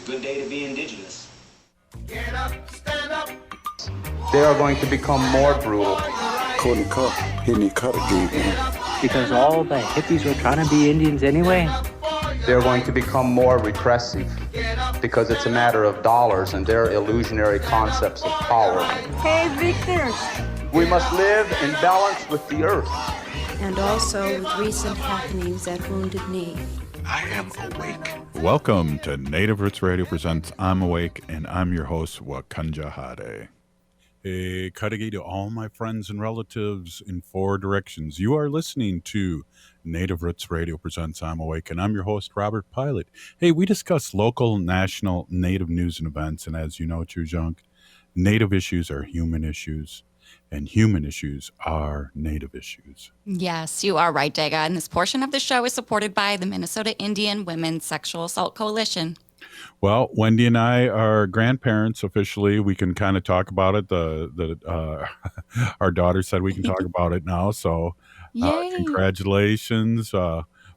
a good day to be indigenous. Get up, stand up. They are going to become more brutal. Couldn't cut, hitting cut again. Because all the hippies were trying to be Indians anyway. They're going to become more repressive because it's a matter of dollars and their illusionary concepts of power. Hey, Victor. We must live in balance with the earth. And also with recent happenings at Wounded Knee. I am awake. Welcome to Native Roots Radio presents I'm Awake, and I'm your host, Wakanja Hade. Hey, Kadagi to all my friends and relatives in four directions. You are listening to Native Roots Radio presents I'm Awake, and I'm your host, Robert Pilot. Hey, we discuss local, national, Native news and events, and as you know, Chujunk, Native issues are human issues, and human issues are Native issues. Yes, you are right, Dega, and this portion of the show is supported by the Minnesota Indian Women's Sexual Assault Coalition. Well, Wendy and I are grandparents officially. We can kind of talk about it. Our daughter said we can talk about it now. So congratulations.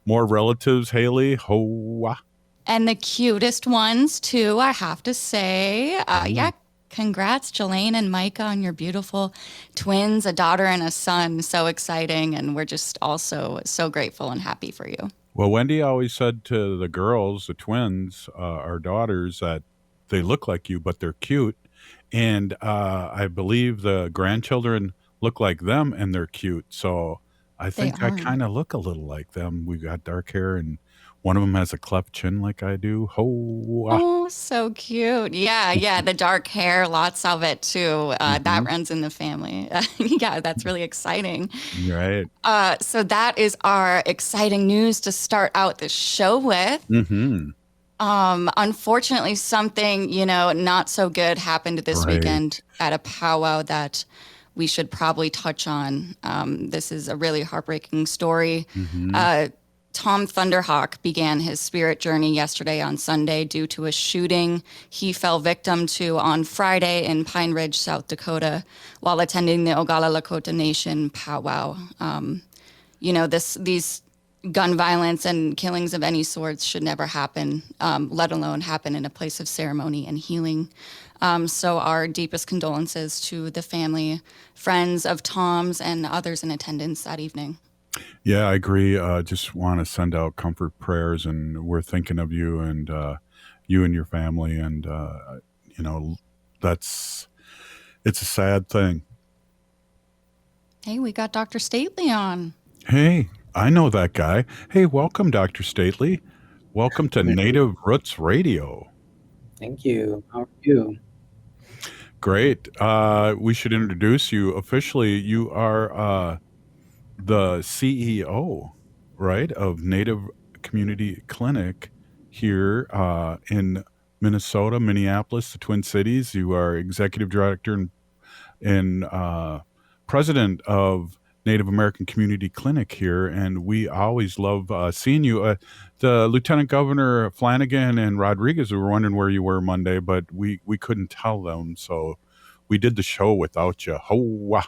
More relatives, Haley. Hoa. And the cutest ones, too, I have to say. Congrats, Jelaine and Micah, on your beautiful twins, a daughter and a son. So exciting. And we're just also so grateful and happy for you. Well, Wendy always said to the girls, the twins, our daughters, that they look like you, but they're cute. And I believe the grandchildren look like them and they're cute. So I think I kind of look a little like them. We've got dark hair and one of them has a cleft chin like I do. Oh, so cute. Yeah. The dark hair, lots of it too. That runs in the family. Yeah, that's really exciting. Right. So that is our exciting news to start out the show with. Unfortunately, something, not so good happened this weekend at a powwow that we should probably touch on. This is a really heartbreaking story. Tom Thunderhawk began his spirit journey yesterday on Sunday due to a shooting he fell victim to on Friday in Pine Ridge, South Dakota, while attending the Oglala Lakota Nation powwow. These gun violence and killings of any sorts should never happen, let alone happen in a place of ceremony and healing. So our deepest condolences to the family, friends of Tom's, and others in attendance that evening. Yeah, I agree. Just want to send out comfort prayers, and we're thinking of you and your family. And, it's a sad thing. Hey, we got Dr. Stately on. Hey, I know that guy. Hey, welcome, Dr. Stately. Welcome to Native Roots Radio. Thank you. How are you? Great. We should introduce you officially. You are the CEO, right, of Native Community Clinic here in Minnesota, Minneapolis, the Twin Cities. You are executive director and president of Native American Community Clinic here, and we always love seeing you. The Lieutenant Governor Flanagan and Rodriguez were wondering where you were Monday, but we couldn't tell them, so we did the show without you. Hoa.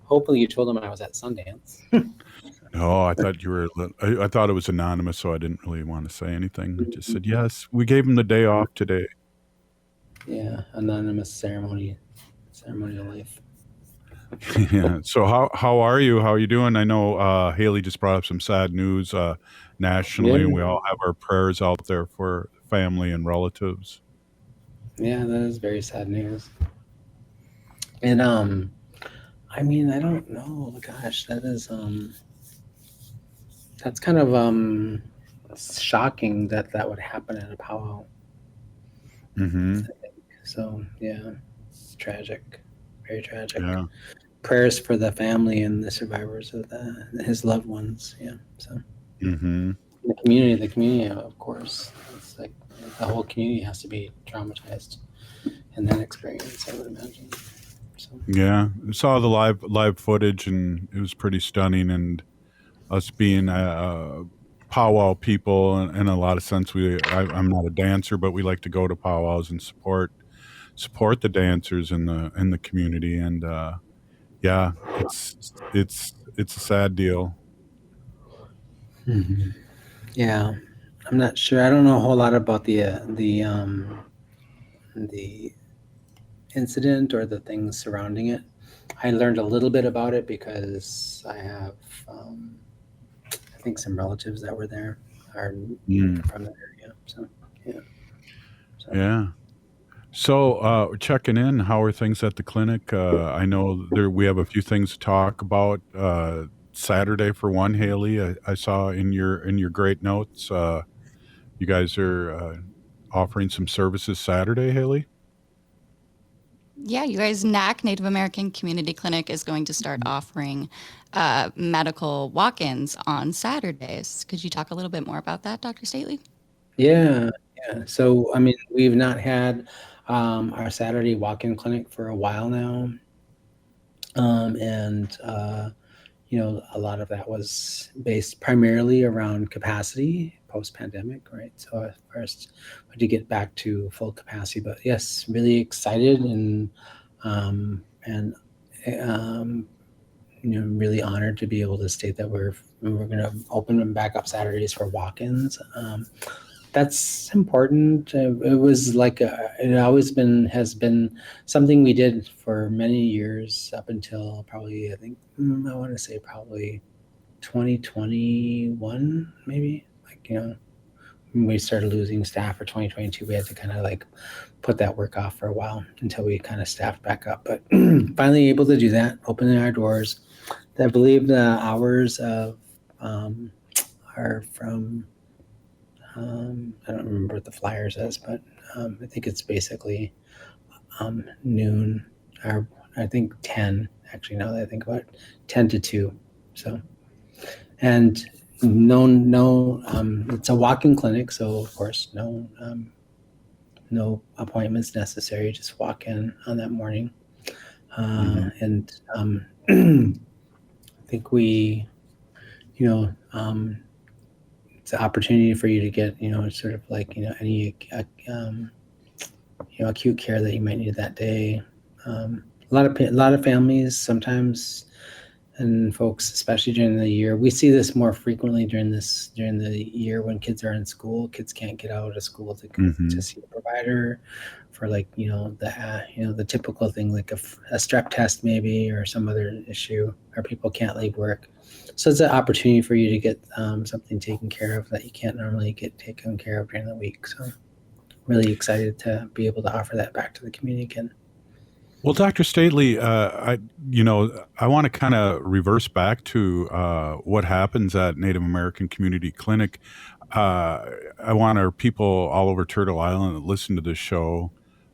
Hopefully you told them I was at Sundance. No, I thought you were. I thought it was anonymous, so I didn't really want to say anything. I just said yes. We gave him the day off today. Yeah, anonymous ceremonial life. Yeah. So how are you? How are you doing? I know Haley just brought up some sad news nationally, and we all have our prayers out there for family and relatives. Yeah, that is very sad news. And I don't know. Gosh, that is that's kind of shocking that would happen at a powwow. So yeah, it's tragic, very tragic. Yeah. Prayers for the family and the survivors of his loved ones. Yeah. So the community, of course, it's like the whole community has to be traumatized in that experience, I would imagine. So. Yeah, I saw the live footage, and it was pretty stunning. And us being powwow people, in a lot of sense, I'm not a dancer, but we like to go to powwows and support the dancers in the community. And it's a sad deal. Yeah, I'm not sure. I don't know a whole lot about the incident or the things surrounding it. I learned a little bit about it because I have, I think, some relatives that were there are from that area. So yeah. So Yeah. So, checking in, how are things at the clinic? I know we have a few things to talk about. Saturday for one, Haley, I saw in your great notes. You guys are offering some services Saturday, Haley. Yeah, you guys, NAC, Native American Community Clinic, is going to start offering medical walk-ins on Saturdays. Could you talk a little bit more about that, Dr. Stately? yeah, yeah. So I mean, we've not had our Saturday walk-in clinic for a while now, and a lot of that was based primarily around capacity post-pandemic, right? So at first, we had to get back to full capacity, but yes, really excited and really honored to be able to state that we're going to open them back up Saturdays for walk-ins. That's important. It was like it always has been something we did for many years up until probably, I think, I want to say probably 2021, maybe. Like, when we started losing staff for 2022, we had to kind of like put that work off for a while until we kind of staffed back up. But finally able to do that, opening our doors. I believe the hours of are from I don't remember what the flyer says, but I think it's basically noon, or I think 10, actually, now that I think about it, 10 to 2. So, and no, it's a walk-in clinic, so of course, no appointments necessary, just walk in on that morning. And I think we, it's an opportunity for you to get, sort of like, any, acute care that you might need that day. A lot of families sometimes, and folks, especially during the year, we see this more frequently during the year when kids are in school. Kids can't get out of school to see a provider for, like, the typical thing, like a strep test maybe, or some other issue, or people can't leave work. So it's an opportunity for you to get something taken care of that you can't normally get taken care of during the week. So really excited to be able to offer that back to the community again. Well, Dr. Stately, I want to kind of reverse back to what happens at Native American Community Clinic. I want our people all over Turtle Island that listen to this show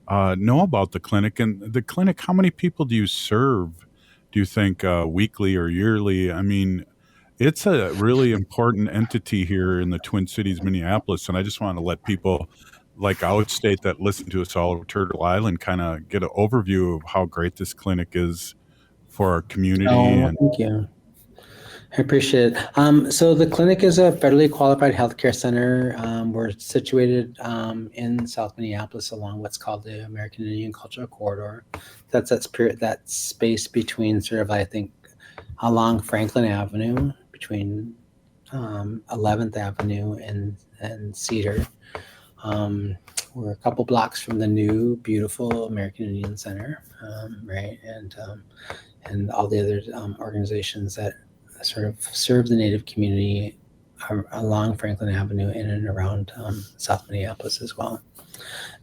know about the clinic. And the clinic, how many people do you serve, do you think, weekly or yearly? I mean, it's a really important entity here in the Twin Cities, Minneapolis. And I just want to let people like outstate that listen to us all over Turtle Island kind of get an overview of how great this clinic is for our community. Thank you. I appreciate it. So the clinic is a federally qualified healthcare center. We're situated in South Minneapolis along what's called the American Indian Cultural Corridor. That's that space between sort of, I think, along Franklin Avenue, between 11th Avenue and Cedar. We're a couple blocks from the new, beautiful American Indian Center, right? And all the other organizations that sort of serve the Native community along Franklin Avenue in and around South Minneapolis as well.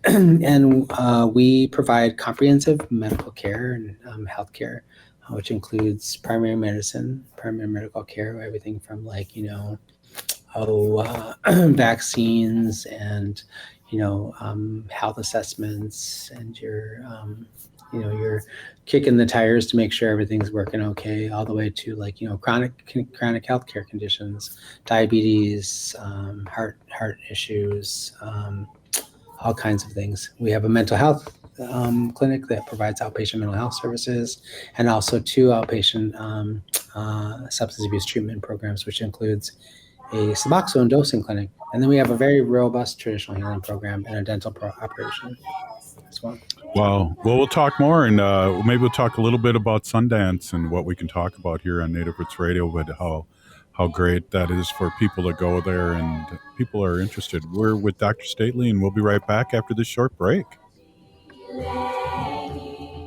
And we provide comprehensive medical care and health care, which includes primary medicine, primary medical care, everything from, like, vaccines and, health assessments, and you're kicking the tires to make sure everything's working okay, all the way to, like, chronic healthcare conditions, diabetes, heart issues, all kinds of things. We have a mental health clinic that provides outpatient mental health services, and also 2 outpatient substance abuse treatment programs, which includes a Suboxone dosing clinic. And then we have a very robust traditional healing program and a dental operation as well. Wow. Well, we'll talk more, and maybe we'll talk a little bit about Sundance and what we can talk about here on Native Roots Radio, but how how great that is for people to go there, and people are interested. We're with Dr. Stately, and we'll be right back after this short break.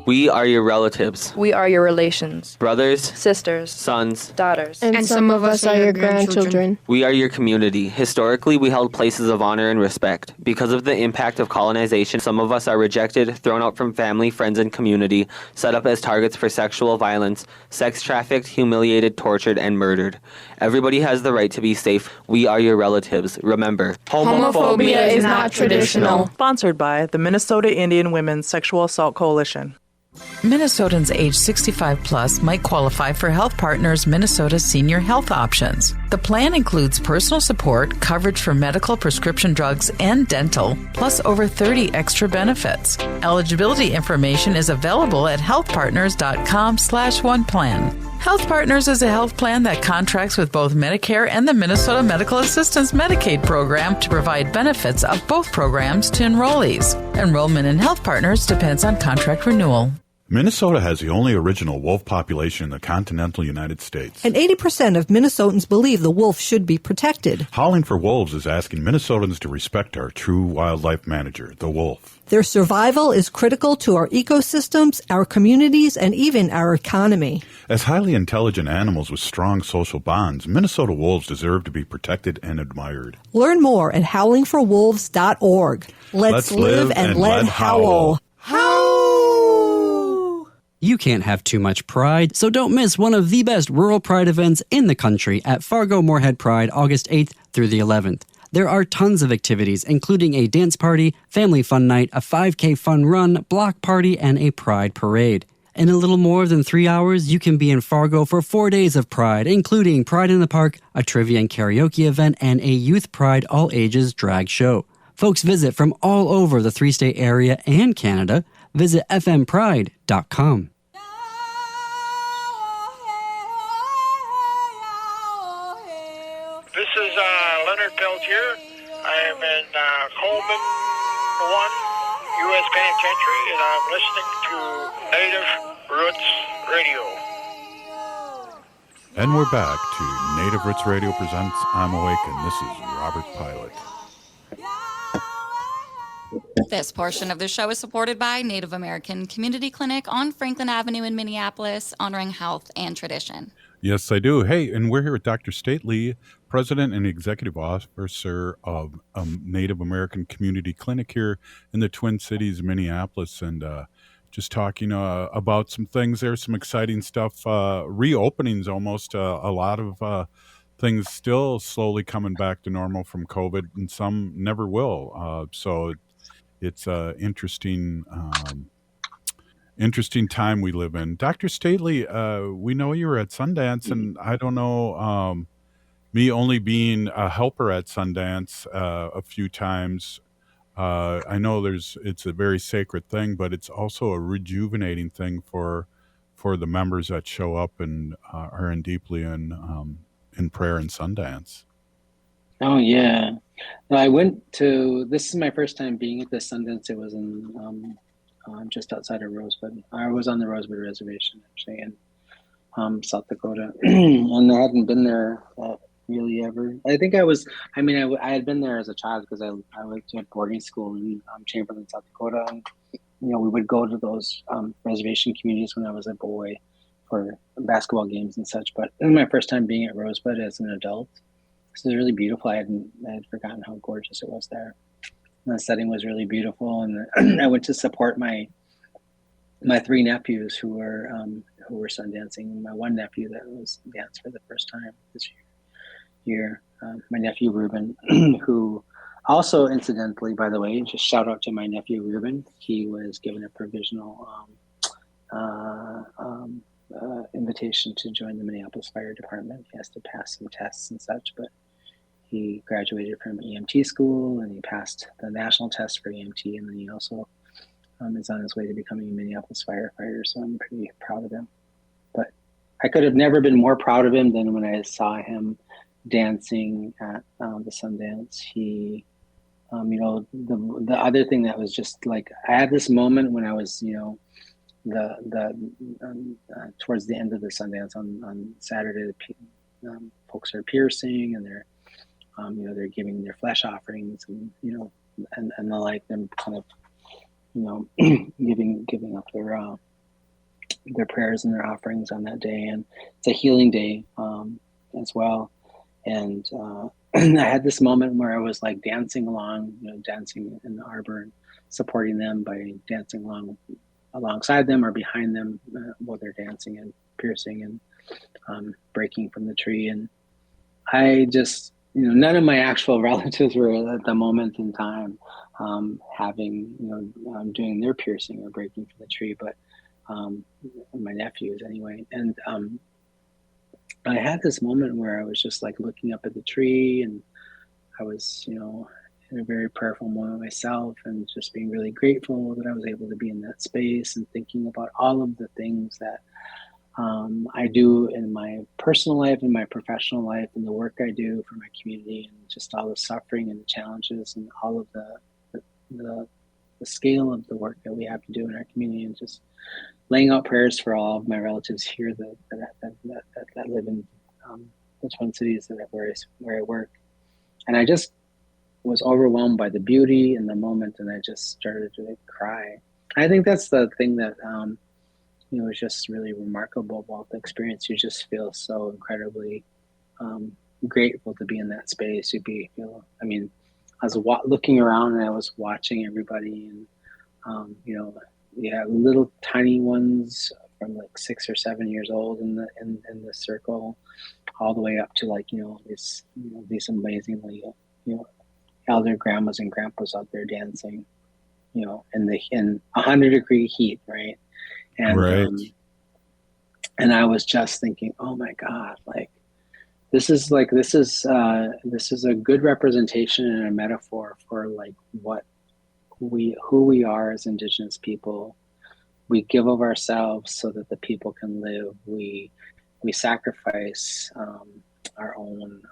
We are your relatives, We are your relations, brothers, sisters, sons, daughters. And some of us are your grandchildren. We are your community. Historically, we held places of honor and respect. Because of the impact of colonization, some of us are rejected, thrown out from family, friends, and community, set up as targets for sexual violence, sex trafficked, humiliated, tortured, and murdered. Everybody has the right to be safe. We are your relatives. Remember, Homophobia is not traditional. Sponsored by the Minnesota Indian Women's Sexual Assault Coalition. Minnesotans age 65 plus might qualify for Health Partners Minnesota Senior Health Options. The plan includes personal support, coverage for medical, prescription drugs, and dental, plus over 30 extra benefits. Eligibility information is available at healthpartners.com/oneplan. Health Partners is a health plan that contracts with both Medicare and the Minnesota Medical Assistance Medicaid program to provide benefits of both programs to enrollees. Enrollment in Health Partners depends on contract renewal. Minnesota has the only original wolf population in the continental United States. And 80% of Minnesotans believe the wolf should be protected. Howling for Wolves is asking Minnesotans to respect our true wildlife manager, the wolf. Their survival is critical to our ecosystems, our communities, and even our economy. As highly intelligent animals with strong social bonds, Minnesota wolves deserve to be protected and admired. Learn more at howlingforwolves.org. Let's live and let howl. You can't have too much pride, so don't miss one of the best rural pride events in the country at Fargo-Moorhead Pride, August 8th through the 11th. There are tons of activities, including a dance party, family fun night, a 5K fun run, block party, and a pride parade. In a little more than 3 hours, you can be in Fargo for 4 days of Pride, including Pride in the Park, a trivia and karaoke event, and a Youth Pride all-ages drag show. Folks visit from all over the three-state area and Canada. Visit fmpride.com. This is Leonard Peltier. I am in Coleman 1 U.S. Penitentiary, and I'm listening to Native Roots Radio. And we're back to Native Roots Radio presents I'm Awake, and this is Robert Pilot. This portion of the show is supported by Native American Community Clinic on Franklin Avenue in Minneapolis, honoring health and tradition. Yes, I do. Hey, and we're here with Dr. Stately, President and Executive Officer of Native American Community Clinic here in the Twin Cities, Minneapolis, and just talking about some things there, some exciting stuff, reopenings almost, a lot of things still slowly coming back to normal from COVID, and some never will. So it's interesting time we live in. Dr. Stately, we know you were at Sundance, and I don't know, me only being a helper at Sundance a few times, I know it's a very sacred thing, but it's also a rejuvenating thing for the members that show up and are in deeply in prayer in Sundance. Oh, yeah. This is my first time being at the Sundance. It was in just outside of Rosebud. I was on the Rosebud Reservation, actually, in South Dakota. And I hadn't been there really ever. I think I had been there as a child because I went to boarding school in Chamberlain, South Dakota. And, we would go to those reservation communities when I was a boy for basketball games and such. But it was my first time being at Rosebud as an adult. This is really beautiful. I had forgotten how gorgeous it was there. And the setting was really beautiful, and I went to support my 3 nephews who were Sundancing. My one nephew that was danced for the first time this year. My nephew Ruben, who also, incidentally, by the way, just shout out to my nephew Ruben. He was given a provisional invitation to join the Minneapolis Fire Department. He has to pass some tests and such, but he graduated from EMT school, and he passed the national test for EMT, and then he also is on his way to becoming a Minneapolis firefighter, so I'm pretty proud of him. But I could have never been more proud of him than when I saw him dancing at the Sundance. He, the other thing that was just like, I had this moment when I was, towards the end of the Sundance on Saturday, folks are piercing and they're, they're giving their flesh offerings and, and the like, them kind of, giving up their prayers and their offerings on that day. And it's a healing day as well. And I had this moment where I was like dancing along, dancing in the arbor and supporting them by dancing alongside them or behind them while they're dancing and piercing and breaking from the tree. And I just, none of my actual relatives were at the moment in time having, doing their piercing or breaking from the tree, but my nephews anyway. And I had this moment where I was just like looking up at the tree, and I was, in a very prayerful moment myself, and just being really grateful that I was able to be in that space and thinking about all of the things that I do in my personal life and my professional life and the work I do for my community, and just all the suffering and the challenges and all of the scale of the work that we have to do in our community, and just laying out prayers for all of my relatives here that live in the Twin Cities where I work. And I just was overwhelmed by the beauty in the moment, and I just started to cry. I think that's the thing that is just really remarkable about the experience. You just feel so incredibly grateful to be in that space. I was looking around and I was watching everybody, and little tiny ones from like 6 or 7 years old in the circle, all the way up to like these amazingly elder grandmas and grandpas out there dancing, in 100-degree heat, right? And right. And I was just thinking, oh my God, like this is a good representation and a metaphor for like who we are as Indigenous people. We give of ourselves so that the people can live. We sacrifice our own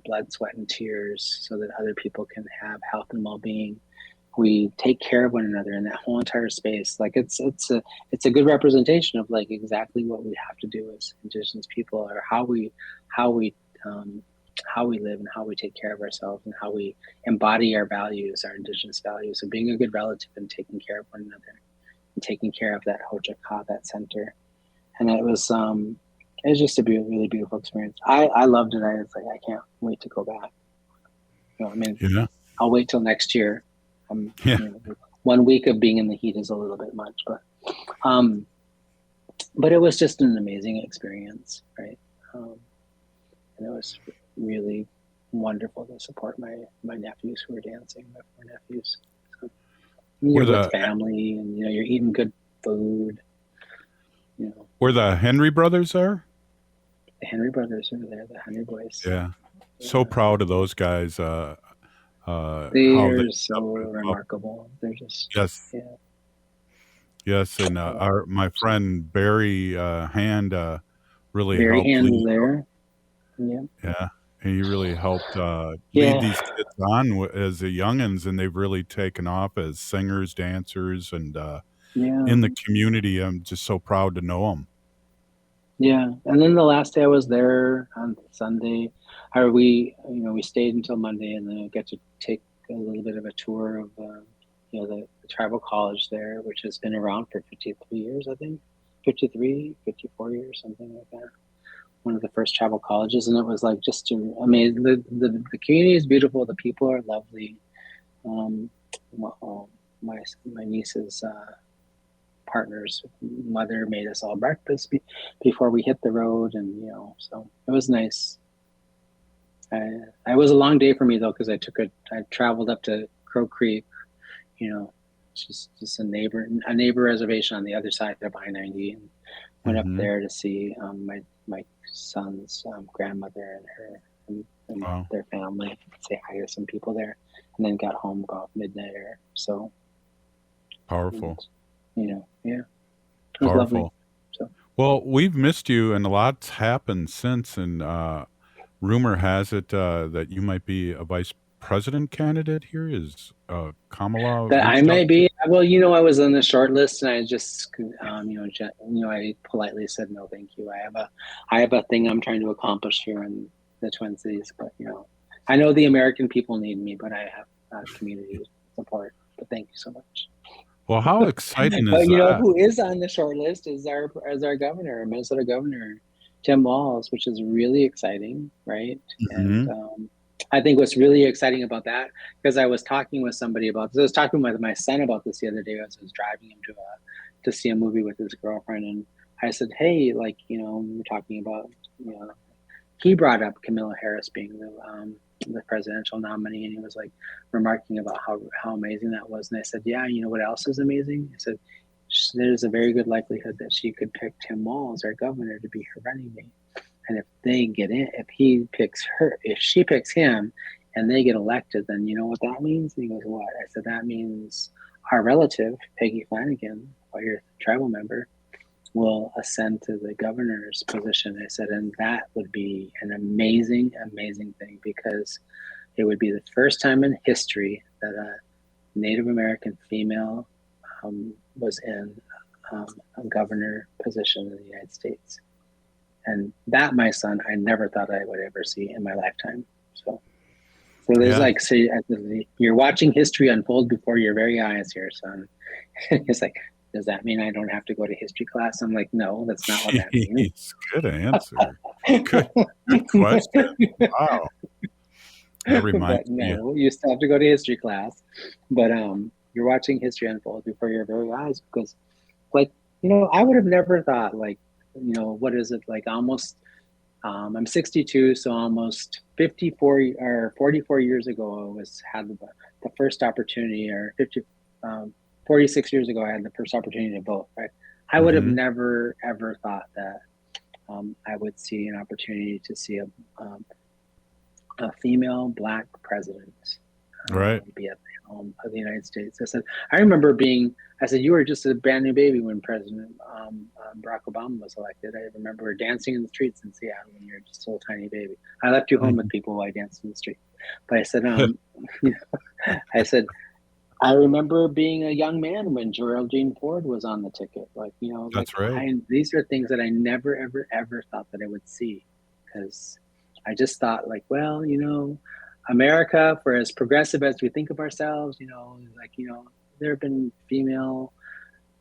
blood, sweat, and tears so that other people can have health and well-being. We take care of one another in that whole entire space. Like it's a good representation of like exactly what we have to do as Indigenous people, or how we live and how we take care of ourselves and how we embody our values, our Indigenous values of being a good relative and taking care of one another and taking care of that Hochaka, that center. And it was just a really beautiful experience. I loved it. I was like, I can't wait to go back. Yeah. I'll wait till next year. 1 week of being in the heat is a little bit much, but it was just an amazing experience, right? And it was really wonderful to support my nephews who were dancing, my 4 nephews. So, you're with family, and you're eating good food. Were the Henry brothers there? The Henry brothers are there, the Henry boys. Yeah. So proud of those guys. They're so remarkable. They're just yes, and my friend Barry Hand really Barry helped. Hand was there. Yeah, and he really helped lead these kids on as the youngins, and they've really taken off as singers, dancers, and in the community. I'm just so proud to know them. Yeah, and then the last day I was there on Sunday, we stayed until Monday, and then I got to take a little bit of a tour of the tribal college there, which has been around for 53 years, I think, 54 years, something like that. One of the first tribal colleges, and it was like just amazing. The community is beautiful. The people are lovely. My niece's partner's mother made us all breakfast before we hit the road, and so it was nice. It was a long day for me though, because I traveled up to Crow Creek, just a neighbor reservation on the other side of I-90, and went up there to see my son's grandmother and her and their family, say hi to some people there, and then got home about midnight or so. Powerful. And, it was Powerful. lovely. So. Well, we've missed you, and a lot's happened since, and rumor has it that you might be a vice president candidate here. Is Kamala? That I might be. Well, I was on the short list, and I just, I politely said no, thank you. I have a thing I'm trying to accomplish here, and the Twin Cities. But I know the American people need me, but I have community support. But thank you so much. Well, how exciting But is that? who is on the short list is our governor, Minnesota Governor Tim Walz, which is really exciting, right? Mm-hmm. And I think what's really exciting about that, because I was talking with somebody about this. I was talking with my son about this the other day as I was driving him to see a movie with his girlfriend, and I said, "Hey, we were talking about, he brought up Kamala Harris being the presidential nominee, and he was like remarking about how amazing that was." And I said, "Yeah, you know what else is amazing?" I said, "There's a very good likelihood that she could pick Tim Walz, our governor, to be her running mate. And if they get in, if she picks him and they get elected, then you know what that means?" And he goes, "What?" I said, "That means our relative, Peggy Flanagan, your tribal member, will ascend to the governor's position." I said, and that would be an amazing, amazing thing, because it would be the first time in history that a Native American female was in a governor position in the United States. And that, my son, I never thought I would ever see in my lifetime. So there's you're watching history unfold before your very eyes here, son. It's like, does that mean I don't have to go to history class? I'm like, no, that's not what that means. Good answer. Good question. Wow. That reminds me. No, you still have to go to history class. But you're watching history unfold before your very eyes, because I would have never thought, what is it, almost I'm 62, so almost 54 or 44 years ago I had the first opportunity, or 46 years ago I had the first opportunity to vote, right? I would have never ever thought that I would see an opportunity to see a female Black president be at the helm of the United States. I remember you were just a brand new baby when President Barack Obama was elected. I remember dancing in the streets in Seattle when you were just a little tiny baby. I left you home with people while I danced in the street. But I said, I remember being a young man when Geraldine Ford was on the ticket. That's right. These are things that I never, ever, ever thought that I would see, because I just thought, America, for as progressive as we think of ourselves, there have been female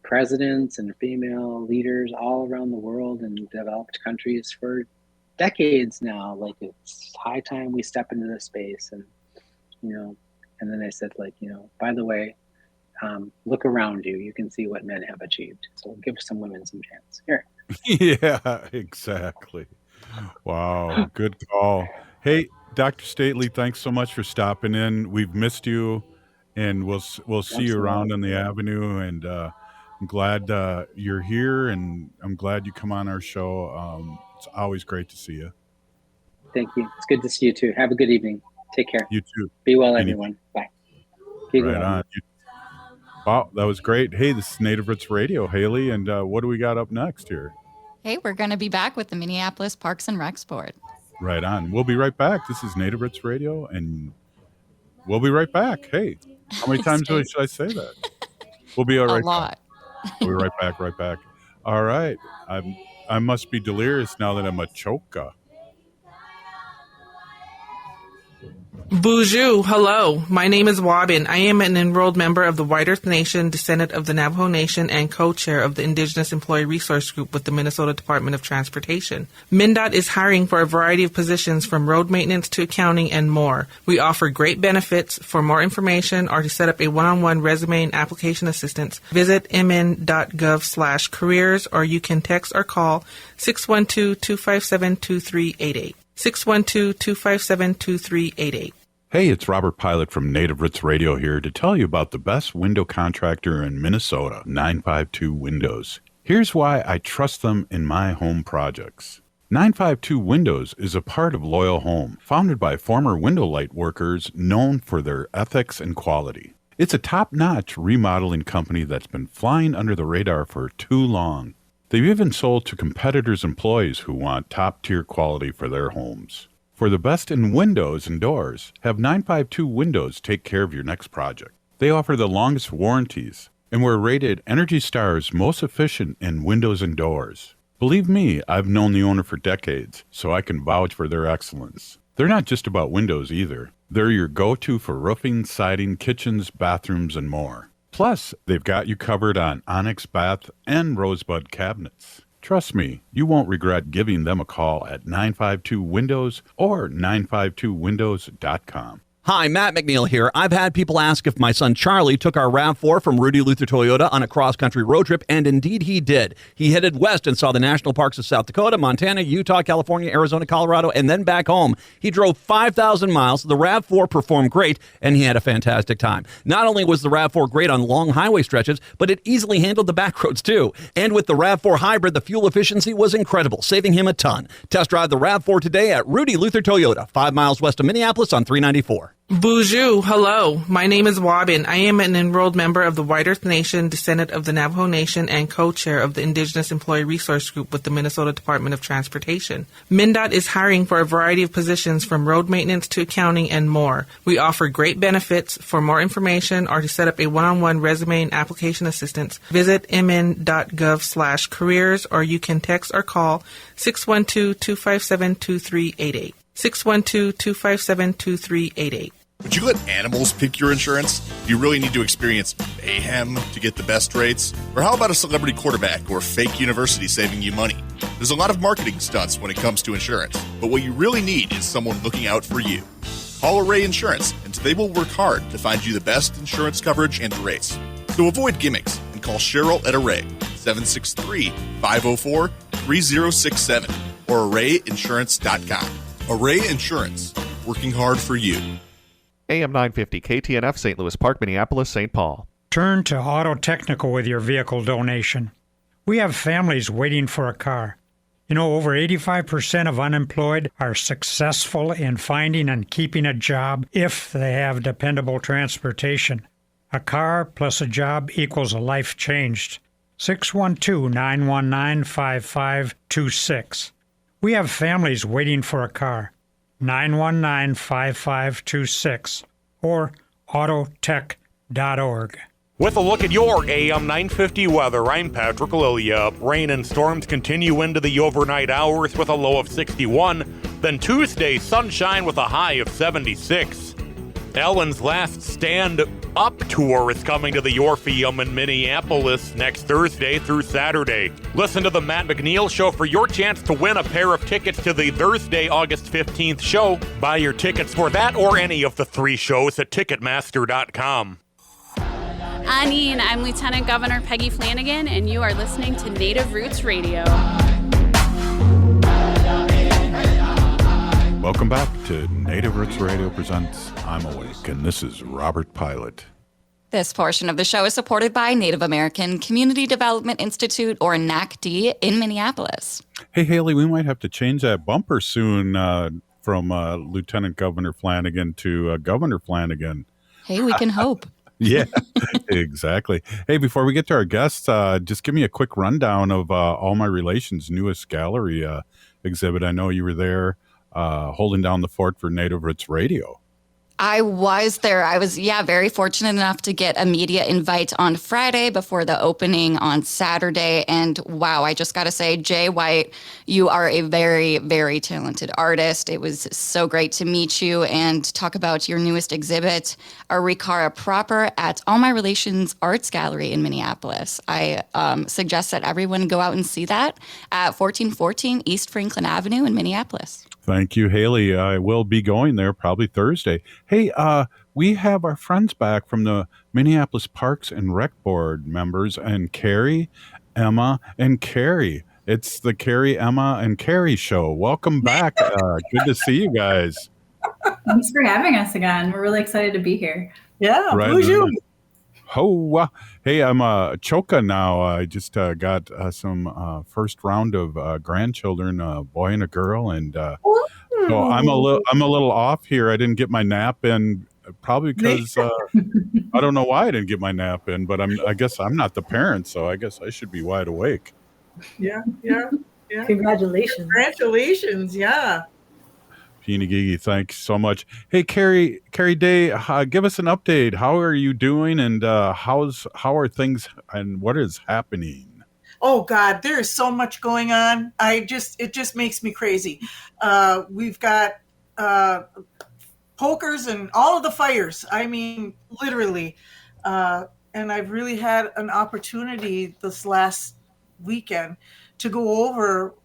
presidents and female leaders all around the world in developed countries for decades now. It's high time we step into this space. And then I said, by the way, look around you. You can see what men have achieved. So give some women some chance. Here. Yeah, exactly. Wow. Good call. Hey, Dr. Stately, thanks so much for stopping in. We've missed you, and we'll see you around on the avenue. And I'm glad you're here, and I'm glad you come on our show. It's always great to see you. Thank you. It's good to see you too. Have a good evening. Take care. You too. Be well, everyone. Bye. Right on. Wow, that was great. Hey, this is Native Roots Radio, Haley, and what do we got up next here? Hey, we're going to be back with the Minneapolis Parks and Recs Board. Right on. We'll be right back. This is Native Roots Radio, and we'll be right back. Hey, how many times should I say that? We'll be all right. A lot. We'll be right back. All right. I must be delirious now that I'm a choka. Bonjour, hello. My name is Wabin. I am an enrolled member of the White Earth Nation, descendant of the Navajo Nation, and co-chair of the Indigenous Employee Resource Group with the Minnesota Department of Transportation. MnDOT is hiring for a variety of positions from road maintenance to accounting and more. We offer great benefits. For more information or to set up a one-on-one resume and application assistance, visit mn.gov/careers, or you can text or call 612-257-2388. 612-257-2388. Hey, it's Robert Pilot from Native Roots Radio here to tell you about the best window contractor in Minnesota, 952 Windows. Here's why I trust them in my home projects. 952 Windows is a part of Loyal Home, founded by former window light workers known for their ethics and quality. It's a top-notch remodeling company that's been flying under the radar for too long. They've even sold to competitors' employees who want top-tier quality for their homes. For the best in windows and doors, have 952 Windows take care of your next project. They offer the longest warranties and were rated Energy Star's most efficient in windows and doors. Believe me, I've known the owner for decades, so I can vouch for their excellence. They're not just about windows either. They're your go-to for roofing, siding, kitchens, bathrooms, and more. Plus, they've got you covered on onyx bath and rosebud cabinets. Trust me, you won't regret giving them a call at 952-WINDOWS or 952windows.com. Hi, Matt McNeil here. I've had people ask if my son Charlie took our RAV4 from Rudy Luther Toyota on a cross-country road trip, and indeed he did. He headed west and saw the national parks of South Dakota, Montana, Utah, California, Arizona, Colorado, and then back home. He drove 5,000 miles. The RAV4 performed great, and he had a fantastic time. Not only was the RAV4 great on long highway stretches, but it easily handled the back roads too. And with the RAV4 Hybrid, the fuel efficiency was incredible, saving him a ton. Test drive the RAV4 today at Rudy Luther Toyota, 5 miles west of Minneapolis on 394. Bonjour, hello. My name is Wabin. I am an enrolled member of the White Earth Nation, descendant of the Navajo Nation, and co-chair of the Indigenous Employee Resource Group with the Minnesota Department of Transportation. MnDOT is hiring for a variety of positions from road maintenance to accounting and more. We offer great benefits. For more information or to set up a one-on-one resume and application assistance, visit mn.gov/careers, or you can text or call 612-257-2388. 612-257-2388. Would you let animals pick your insurance? Do you really need to experience mayhem to get the best rates? Or how about a celebrity quarterback or fake university saving you money? There's a lot of marketing stunts when it comes to insurance, but what you really need is someone looking out for you. Call Array Insurance, and they will work hard to find you the best insurance coverage and rates. So avoid gimmicks and call Cheryl at Array, 763-504-3067, or arrayinsurance.com. Array Insurance, working hard for you. AM 950 KTNF, St. Louis Park, Minneapolis, St. Paul. Turn to Auto Technical with your vehicle donation. We have families waiting for a car. You know, over 85% of unemployed are successful in finding and keeping a job if they have dependable transportation. A car plus a job equals a life changed. 612-919-5526. We have families waiting for a car. 919-5526 or autotech.org. With a look at your AM 950 weather, I'm Patrick Lilia. Rain and storms continue into the overnight hours with a low of 61. Then Tuesday, sunshine with a high of 76. Ellen's Last Stand Up tour is coming to the Orpheum in Minneapolis next Thursday through Saturday. Listen to the Matt McNeil Show for your chance to win a pair of tickets to the Thursday, August 15th show. Buy your tickets for that or any of the 3 shows at Ticketmaster.com. Anine, I'm Lieutenant Governor Peggy Flanagan, and you are listening to Native Roots Radio. Welcome back to Native Roots Radio presents I'm Awake, and this is Robert Pilot. This portion of the show is supported by Native American Community Development Institute, or NACD, in Minneapolis. Hey, Haley, we might have to change that bumper soon from Lieutenant Governor Flanagan to Governor Flanagan. Hey, we can hope. Yeah, exactly. Hey, before we get to our guests, just give me a quick rundown of All My Relations' newest gallery exhibit. I know you were there holding down the fort for Native Roots Radio. I was there. I was, very fortunate enough to get a media invite on Friday before the opening on Saturday. And wow, I just got to say, Jay White, you are a very, very talented artist. It was so great to meet you and talk about your newest exhibit, Arikara Proper, at All My Relations Arts Gallery in Minneapolis. I suggest that everyone go out and see that at 1414 East Franklin Avenue in Minneapolis. Thank you, Haley. I will be going there probably Thursday. Hey, we have our friends back from the Minneapolis Parks and Rec Board members, and Carrie, Emma, and Carrie. It's the Carrie, Emma, and Carrie show. Welcome back. Good to see you guys. Thanks for having us again. We're really excited to be here. Yeah, right. Bonjour. Oh, hey, I'm Choka now. I just got some first round of grandchildren, a boy and a girl, and so I'm a little off here. I didn't get my nap in, probably because I don't know why I didn't get my nap in, but I guess I'm not the parent, so I guess I should be wide awake. Yeah. Congratulations. Yeah. Peeny thanks so much. Hey, Carrie Day, give us an update. How are you doing, and how are things, and what is happening? oh God, there is so much going on. It just makes me crazy. We've got pokers and all of the fires. I mean, literally. And I've really had an opportunity this last weekend to go over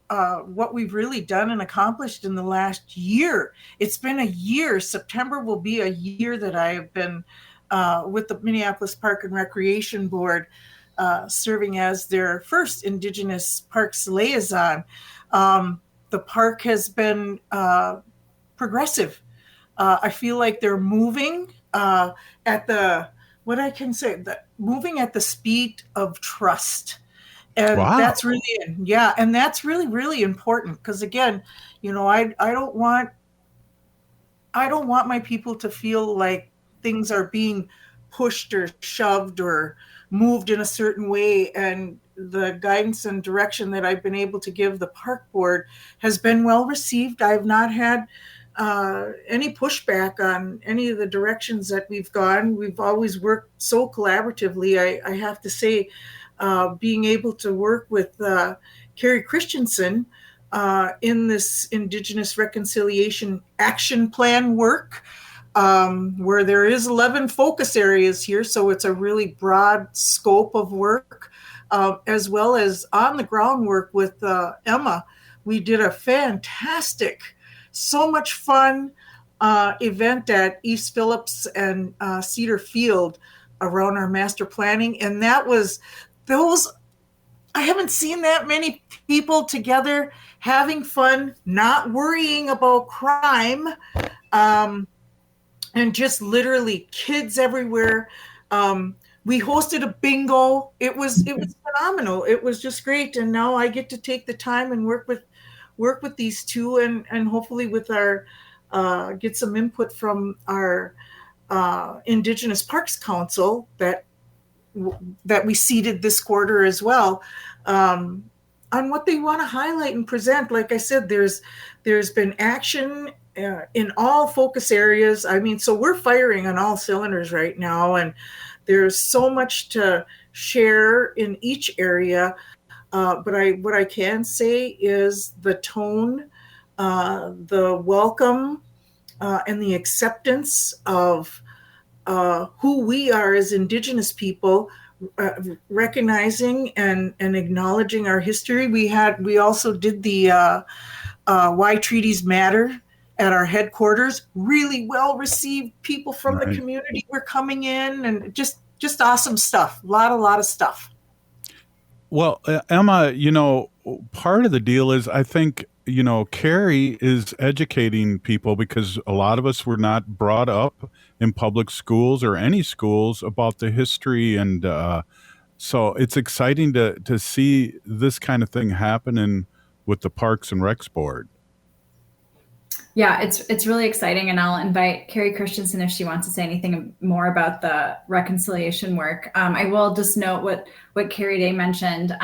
what we've really done and accomplished in the last year. It's been a year. September will be a year that I have been with the Minneapolis Park and Recreation Board, serving as their first Indigenous Parks liaison. The park has been progressive. I feel like they're moving moving at the speed of trust. And Wow. that's really, really important. Because again, I don't want my people to feel like things are being pushed or shoved or moved in a certain way. And the guidance and direction that I've been able to give the park board has been well received. I've not had any pushback on any of the directions that we've gone. We've always worked so collaboratively. I have to say, being able to work with Carrie Christensen in this Indigenous Reconciliation Action Plan work, where there is 11 focus areas here, so it's a really broad scope of work, as well as on the ground work with Emma. We did a fantastic, so much fun event at East Phillips and Cedar Field around our master planning. And I haven't seen that many people together having fun, not worrying about crime, and just literally kids everywhere. We hosted a bingo. It was phenomenal. It was just great. And now I get to take the time and work with these two, and hopefully with our get some input from our Indigenous Parks Council that we seeded this quarter as well, on what they want to highlight and present. Like I said, there's been action in all focus areas. I mean, so we're firing on all cylinders right now, and there's so much to share in each area. But what I can say is the tone, the welcome, and the acceptance of who we are as Indigenous people, recognizing and acknowledging our history. We also did the Why Treaties Matter at our headquarters. Really well received. People from the community were coming in, and just awesome stuff. A lot of stuff. Well, Emma, part of the deal is I think, Carrie is educating people, because a lot of us were not brought up in public schools or any schools about the history. And so it's exciting to see this kind of thing happening with the Parks and Recs Board. Yeah, it's really exciting, and I'll invite Carrie Christensen if she wants to say anything more about the reconciliation work. I will just note what Carrie Day mentioned.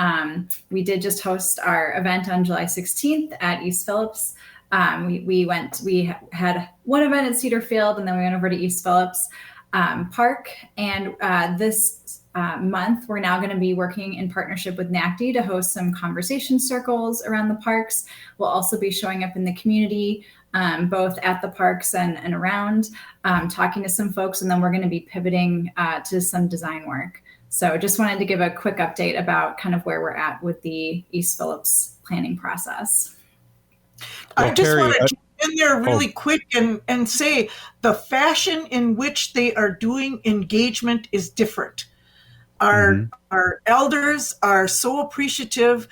We did just host our event on July 16th at East Phillips. We had one event at Cedar Field, and then we went over to East Phillips Park. And this month, we're now going to be working in partnership with NACD to host some conversation circles around the parks. We'll also be showing up in the community, both at the parks and around, talking to some folks, and then we're going to be pivoting to some design work. So just wanted to give a quick update about kind of where we're at with the East Phillips planning process. I just want to jump in there really quick and say the fashion in which they are doing engagement is different. Our elders are so appreciative,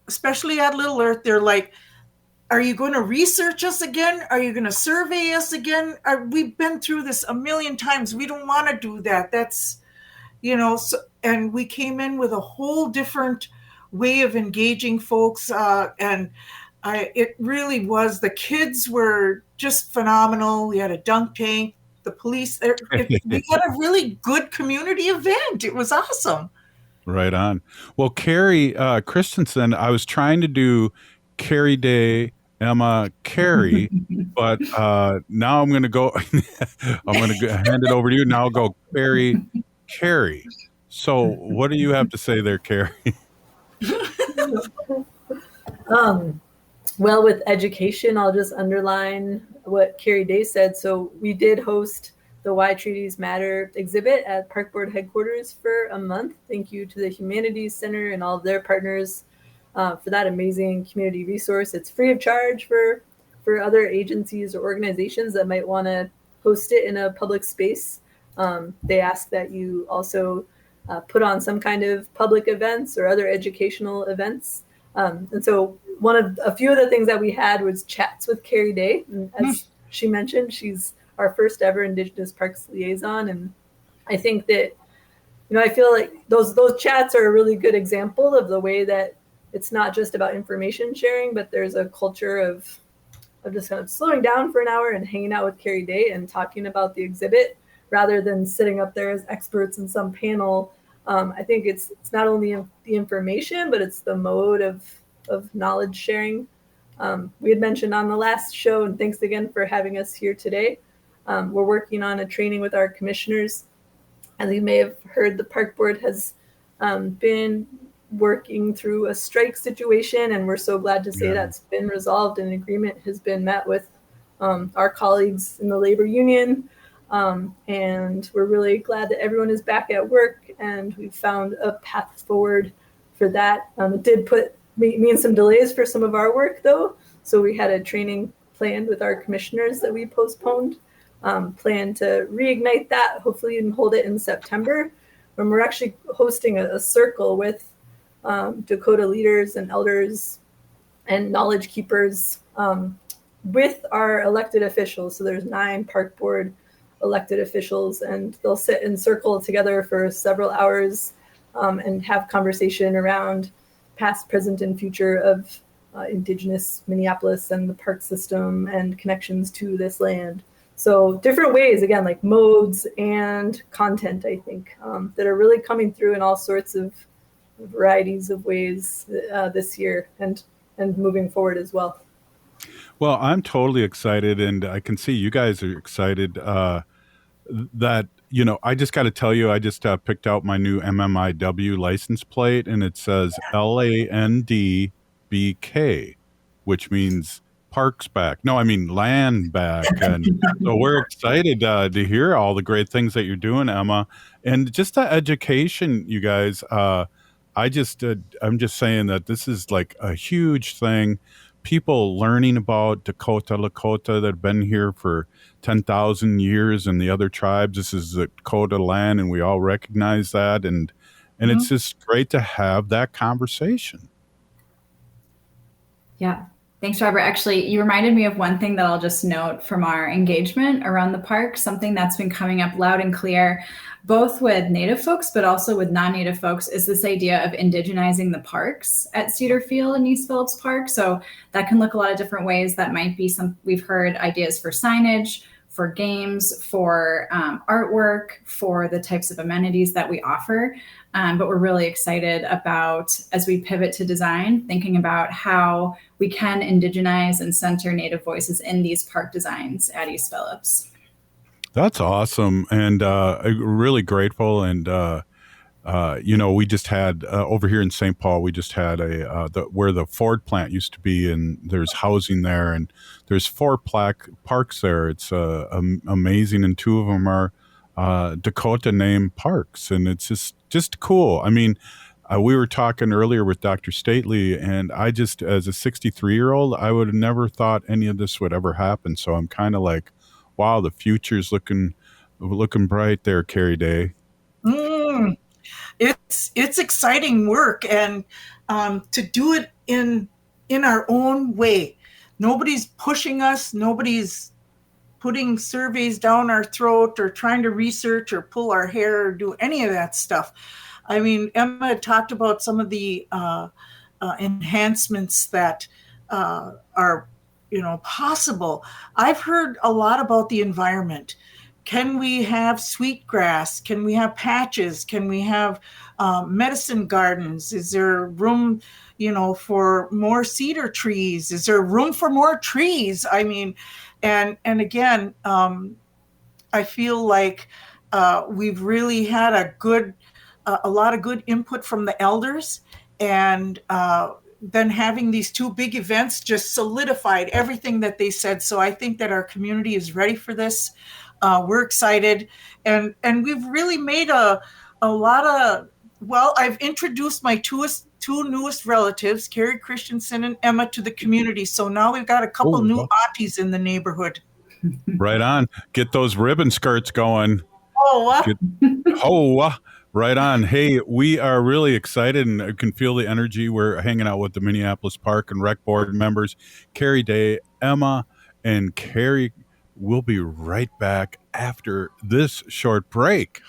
especially at Little Earth. They're like, are you going to research us again? Are you going to survey us again? We've been through this a million times. We don't want to do that. That's, and we came in with a whole different way of engaging folks. It really was, the kids were just phenomenal. We had a dunk tank, the police. We had a really good community event. It was awesome. Right on. Well, Carrie Christensen, I was trying to do Carrie Day, Emma, Carrie, but now I'm going to go, I'm going to hand it over to you. Now I'll go Carrie. So what do you have to say there, Carrie? Well, with education, I'll just underline what Carrie Day said. So we did host the Why Treaties Matter exhibit at Park Board headquarters for a month. Thank you to the Humanities Center and all of their partners for that amazing community resource. It's free of charge for other agencies or organizations that might want to host it in a public space. They ask that you also put on some kind of public events or other educational events. And so a few of the things that we had was chats with Carrie Day. And as she mentioned, she's our first ever Indigenous Parks liaison. And I think that, I feel like those chats are a really good example of the way that it's not just about information sharing, but there's a culture of just kind of slowing down for an hour and hanging out with Carrie Day and talking about the exhibit rather than sitting up there as experts in some panel. I think it's not only the information, but it's the mode of knowledge sharing. We had mentioned on the last show, and thanks again for having us here today. We're working on a training with our commissioners. As you may have heard, the Park Board has been working through a strike situation, and we're so glad to say that's been resolved and agreement has been met with our colleagues in the labor union. And we're really glad that everyone is back at work, and we've found a path forward for that. It did mean some delays for some of our work, though. So we had a training planned with our commissioners that we postponed, plan to reignite that, hopefully, and hold it in September. And we're actually hosting a circle with Dakota leaders and elders and knowledge keepers with our elected officials. So there's 9 Park Board elected officials, and they'll sit in circle together for several hours and have conversation around past, present, and future of Indigenous Minneapolis and the park system and connections to this land. So different ways, again, like modes and content, I think, that are really coming through in all sorts of varieties of ways this year and moving forward as well. Well, I'm totally excited, and I can see you guys are excited that, I just got to tell you, I just picked out my new MMIW license plate, and it says LANDBK, which means parks back. No, I mean land back. And so we're excited to hear all the great things that you're doing, Emma. And just the education, you guys, I'm just saying that this is like a huge thing. People learning about Dakota, Lakota that have been here for 10,000 years and the other tribes. This is the Dakota land, and we all recognize that. And it's just great to have that conversation. Yeah. Thanks, Robert. Actually, you reminded me of one thing that I'll just note from our engagement around the park, something that's been coming up loud and clear, both with Native folks, but also with non-Native folks, is this idea of indigenizing the parks at Cedar Field and East Phillips Park. So that can look a lot of different ways. That might be we've heard ideas for signage, for games, for artwork, for the types of amenities that we offer. But we're really excited about, as we pivot to design, thinking about how we can indigenize and center Native voices in these park designs at East Phillips. That's awesome, and really grateful. And we just had over here in St. Paul, we just had where the Ford plant used to be, and there's housing there, and there's 4 parks there. It's amazing, and 2 of them are Dakota named parks, and it's just cool. I mean, we were talking earlier with Dr. Stately, and I just, as a 63-year-old, I would have never thought any of this would ever happen. So I'm kind of like, wow, the future's looking bright there, Carrie Day. It's exciting work, and to do it in our own way. Nobody's pushing us. Nobody's putting surveys down our throat or trying to research or pull our hair or do any of that stuff. I mean, Emma talked about some of the enhancements that are, possible. I've heard a lot about the environment. Can we have sweetgrass? Can we have patches? Can we have medicine gardens? Is there room, for more cedar trees? Is there room for more trees? I mean, and again, I feel like we've really had a lot of good input from the elders, And then having these two big events just solidified everything that they said. So I think that our community is ready for this. We're excited. And we've really made a lot of, well, I've introduced my two newest relatives, Carrie Christensen and Emma, to the community. So now we've got a couple new aunties in the neighborhood. Right on. Get those ribbon skirts going. Oh, right on. Hey, we are really excited and can feel the energy. We're hanging out with the Minneapolis Park and Rec Board members, Carrie Day, Emma, and Carrie. We'll be right back after this short break.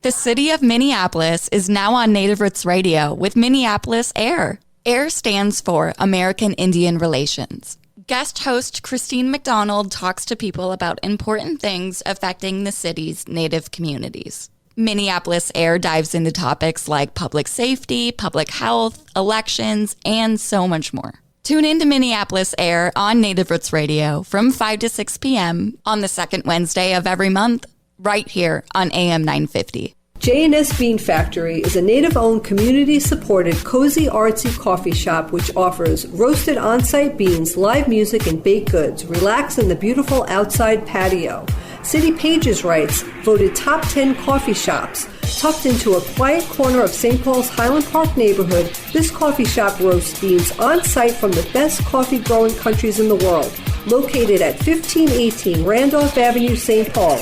The city of Minneapolis is now on Native Roots Radio with Minneapolis AIR. AIR stands for American Indian Relations. Guest host Christine McDonald talks to people about important things affecting the city's Native communities. Minneapolis AIR dives into topics like public safety, public health, elections, and so much more. Tune in to Minneapolis AIR on Native Roots Radio from 5 to 6 p.m. on the second Wednesday of every month, right here on AM 950. J&S Bean Factory is a Native-owned, community-supported, cozy, artsy coffee shop which offers roasted on-site beans, live music, and baked goods. Relax in the beautiful outside patio. City Pages writes, voted top 10 coffee shops. Tucked into a quiet corner of St. Paul's Highland Park neighborhood, this coffee shop roasts beans on-site from the best coffee-growing countries in the world. Located at 1518 Randolph Avenue, St. Paul.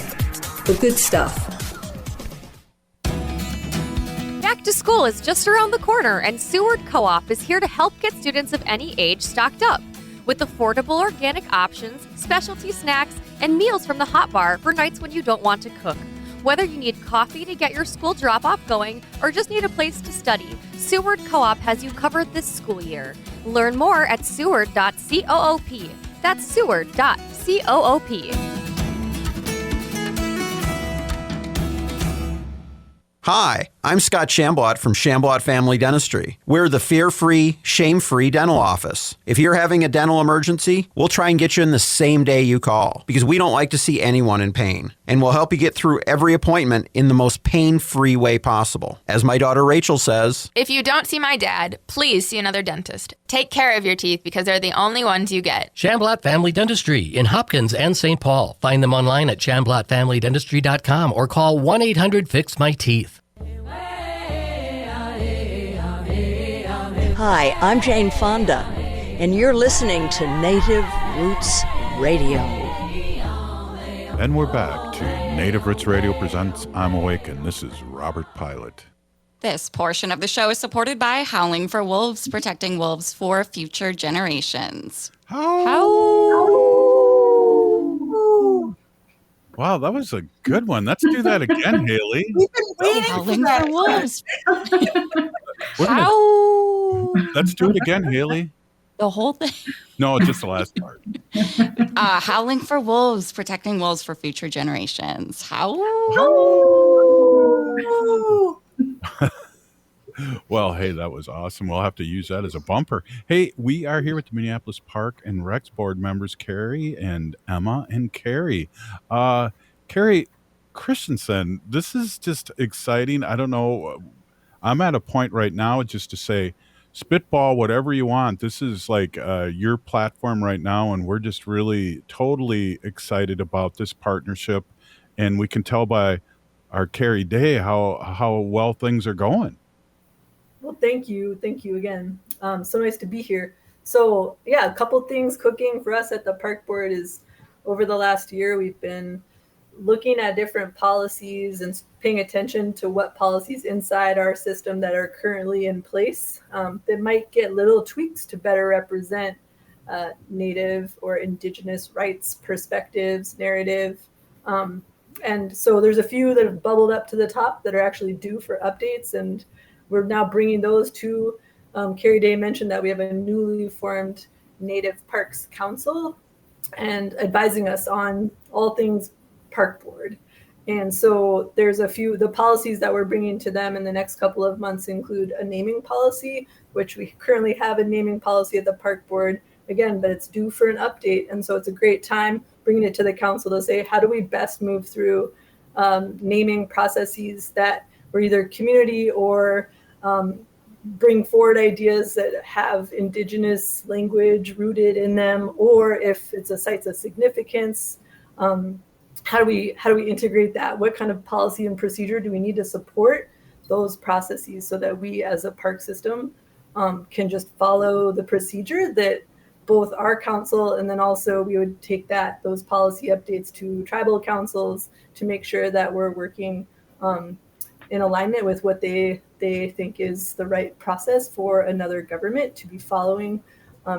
The good stuff. Back to school is just around the corner, and Seward Co-op is here to help get students of any age stocked up with affordable organic options, specialty snacks, and meals from the hot bar for nights when you don't want to cook. Whether you need coffee to get your school drop-off going or just need a place to study, Seward Co-op has you covered this school year. Learn more at seward.coop. That's seward.coop. Hi, I'm Scott Shambot from Shambot Family Dentistry. We're the fear-free, shame-free dental office. If you're having a dental emergency, we'll try and get you in the same day you call because we don't like to see anyone in pain. And we'll help you get through every appointment in the most pain-free way possible. As my daughter Rachel says, if you don't see my dad, please see another dentist. Take care of your teeth because they're the only ones you get. Shambot Family Dentistry in Hopkins and St. Paul. Find them online at shamblotfamilydentistry.com or call 1-800-FIX-MY-TEETH. Hi, I'm Jane Fonda, and you're listening to Native Roots Radio. And we're back to Native Roots Radio presents I'm Awake, and this is Robert Pilot. This portion of the show is supported by Howling for Wolves, protecting wolves for future generations. Wow, that was a good one. Let's do that again, Haley. We've been waiting Howling for for wolves. Let's do it again, Haley. The whole thing? No, just the last part. Howling for wolves, protecting wolves for future generations. Well, hey, that was awesome. We'll have to use that as a bumper. Hey, we are here with the Minneapolis Park and Recs Board members, Carrie and Emma and Carrie. Carrie Christensen, this is just exciting. I don't know. I'm at a point right now just to say, spitball whatever you want. This is like your platform right now, and we're just really totally excited about this partnership. And we can tell by our Carrie Day how well things are going. Well, thank you again. So nice to be here. So yeah, a couple things cooking for us at the park board is over the last year we've been looking at different policies and paying attention to what policies inside our system that are currently in place that might get little tweaks to better represent Native or Indigenous rights, perspectives, narrative. And so there's a few that have bubbled up to the top that are actually due for updates, and we're now bringing those to Carrie Day mentioned that we have a newly formed Native Parks Council and advising us on all things park board. And so there's the policies that we're bringing to them in the next couple of months include a naming policy, which we currently have a naming policy at the park board again, but it's due for an update. And so it's a great time bringing it to the council to say, how do we best move through naming processes that were either community or bring forward ideas that have indigenous language rooted in them, or if it's a sites of significance, how do we integrate that? What kind of policy and procedure do we need to support those processes so that we as a park system can just follow the procedure that both our council, and then also we would take those policy updates to tribal councils to make sure that we're working in alignment with what they think is the right process for another government to be following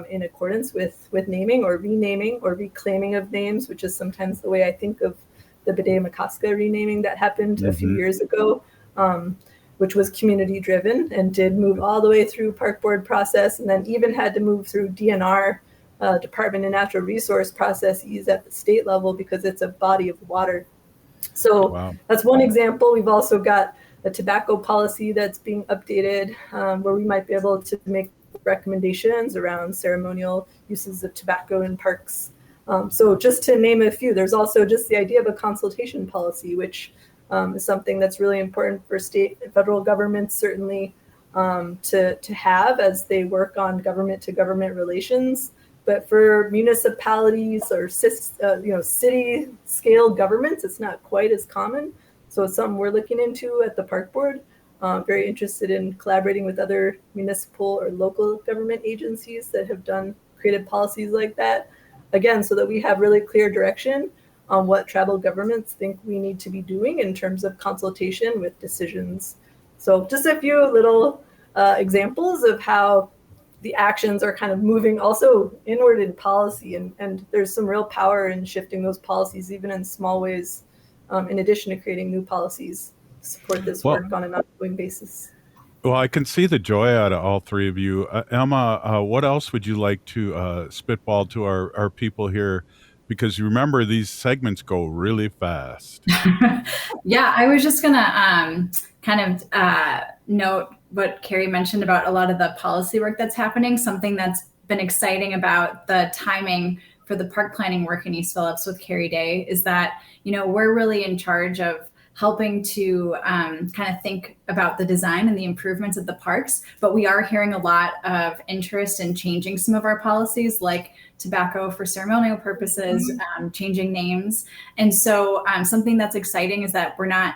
in accordance with naming or renaming or reclaiming of names, which is sometimes the way I think of the Bede-Makaska renaming that happened a few years ago, which was community driven and did move all the way through park board process, and then even had to move through DNR, Department of Natural Resource processes at the state level because it's a body of water. So That's one example. We've also got a tobacco policy that's being updated where we might be able to make recommendations around ceremonial uses of tobacco in parks. So just to name a few, there's also just the idea of a consultation policy, which is something that's really important for state and federal governments, certainly to have as they work on government to government relations. But for municipalities or city scale governments, it's not quite as common. So it's something we're looking into at the park board. Very interested in collaborating with other municipal or local government agencies that have created policies like that. Again, so that we have really clear direction on what tribal governments think we need to be doing in terms of consultation with decisions. So just a few little examples of how the actions are kind of moving also inward in policy. And there's some real power in shifting those policies, even in small ways, in addition to creating new policies to support this work on an ongoing basis. Well, I can see the joy out of all three of you. Emma, what else would you like to spitball to our people here? Because you remember, these segments go really fast. Yeah, I was just going to note what Carrie mentioned about a lot of the policy work that's happening. Something that's been exciting about the timing for the park planning work in East Phillips with Carrie Day is that, we're really in charge of helping to kind of think about the design and the improvements of the parks, but we are hearing a lot of interest in changing some of our policies, like tobacco for ceremonial purposes, changing names. And so something that's exciting is that we're not,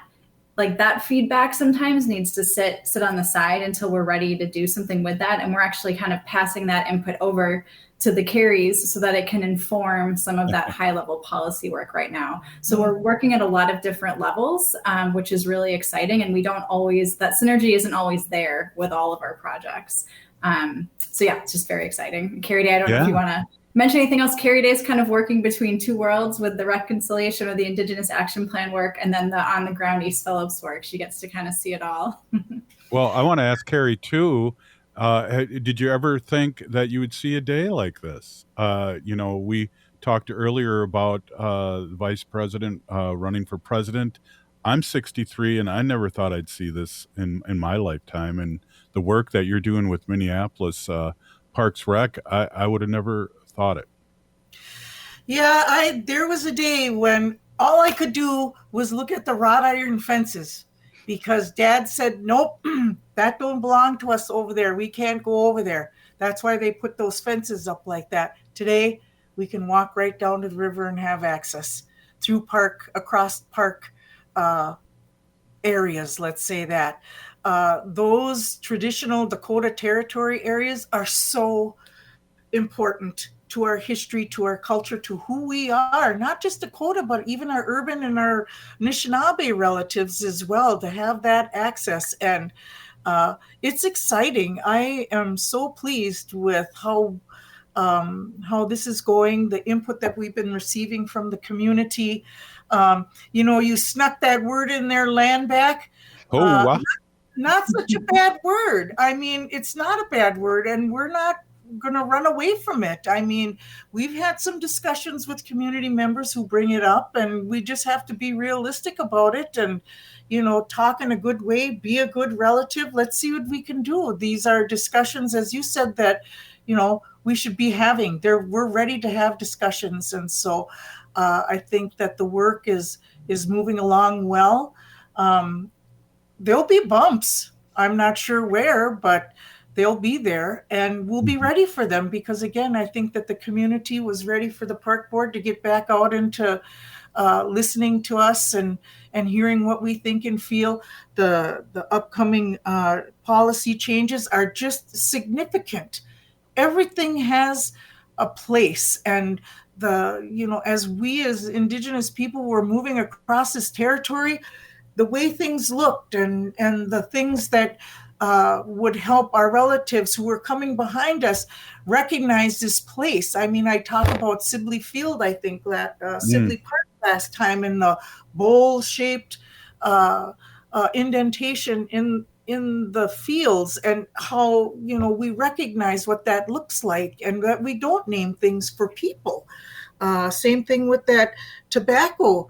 like, that feedback sometimes needs to sit on the side until we're ready to do something with that. And we're actually kind of passing that input over to the Carries so that it can inform some of that high level policy work right now. So we're working at a lot of different levels, which is really exciting. And that synergy isn't always there with all of our projects. So yeah, it's just very exciting. Carrie Day, I don't know if you want to mention anything else. Carrie Day is kind of working between two worlds with the reconciliation of the Indigenous Action Plan work and then the on the ground East Phillips work. She gets to kind of see it all. Well, I want to ask Carrie too. Did you ever think that you would see a day like this? We talked earlier about the vice president running for president. I'm 63, and I never thought I'd see this in my lifetime. And the work that you're doing with Minneapolis Parks Rec, I would have never thought it. Yeah, there was a day when all I could do was look at the wrought iron fences because Dad said, nope, that don't belong to us over there. We can't go over there. That's why they put those fences up like that. Today, we can walk right down to the river and have access through across park areas, let's say that. Those traditional Dakota Territory areas are so important to our history, to our culture, to who we are, not just Dakota, but even our urban and our Anishinaabe relatives as well, to have that access. And it's exciting. I am so pleased with how this is going, the input that we've been receiving from the community. You snuck that word in there, land back. Wow. Not such a bad word. I mean, it's not a bad word, and we're not going to run away from it. I mean, we've had some discussions with community members who bring it up, and we just have to be realistic about it. And, talk in a good way, be a good relative. Let's see what we can do. These are discussions, as you said, that, we should be having. We're ready to have discussions. And so I think that the work is moving along well. There'll be bumps. I'm not sure where, but they'll be there, and we'll be ready for them because, again, I think that the community was ready for the park board to get back out into listening to us and hearing what we think and feel. The upcoming policy changes are just significant. Everything has a place, and as we as Indigenous people were moving across this territory, the way things looked and the things that would help our relatives who were coming behind us recognize this place. I mean, I talked about Sibley Field, I think, Sibley Park last time, in the bowl-shaped indentation in the fields, and how, we recognize what that looks like, and that we don't name things for people. Same thing with that tobacco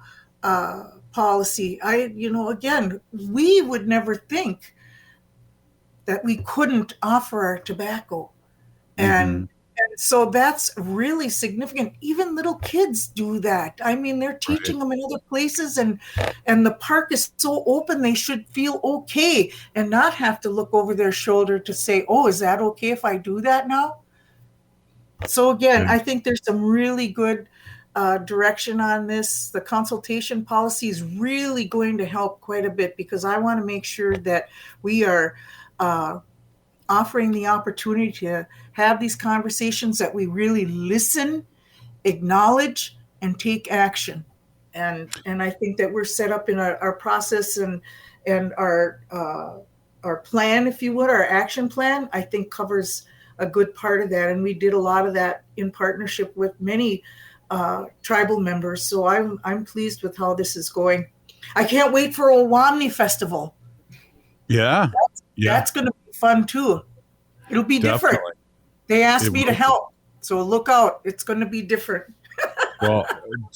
policy. Again, we would never think that we couldn't offer our tobacco. And so that's really significant. Even little kids do that. I mean, they're teaching them in other places, and the park is so open, they should feel okay and not have to look over their shoulder to say, oh, is that okay if I do that now? So again, I think there's some really good direction on this. The consultation policy is really going to help quite a bit, because I want to make sure that we are offering the opportunity to have these conversations, that we really listen, acknowledge, and take action. And I think that we're set up in our process and our plan, if you would, our action plan, I think covers a good part of that. And we did a lot of that in partnership with many tribal members. So I'm pleased with how this is going. I can't wait for Owamni Festival. Yeah. That's going to be fun too. It'll be different. They asked me to help, so look out. It's going to be different. Well,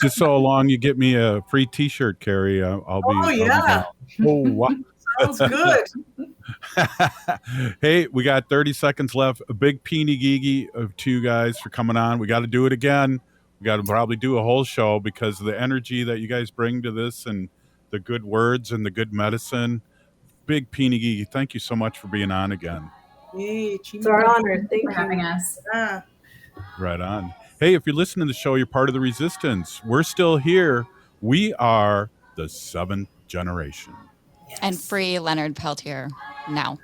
just so long you get me a free T-shirt, Carrie, I'll be. Oh, yeah. Oh, wow. Sounds good. Hey, we got 30 seconds left. A big peeny geegy to you guys for coming on. We got to do it again. We got to probably do a whole show, because of the energy that you guys bring to this, and the good words and the good medicine. Big peeny geegy, thank you so much for being on again. Hey, it's our honor. Thank you for having us. Right on. Hey, if you're listening to the show, you're part of the resistance. We're still here. We are the 7th generation. And free Leonard Peltier now.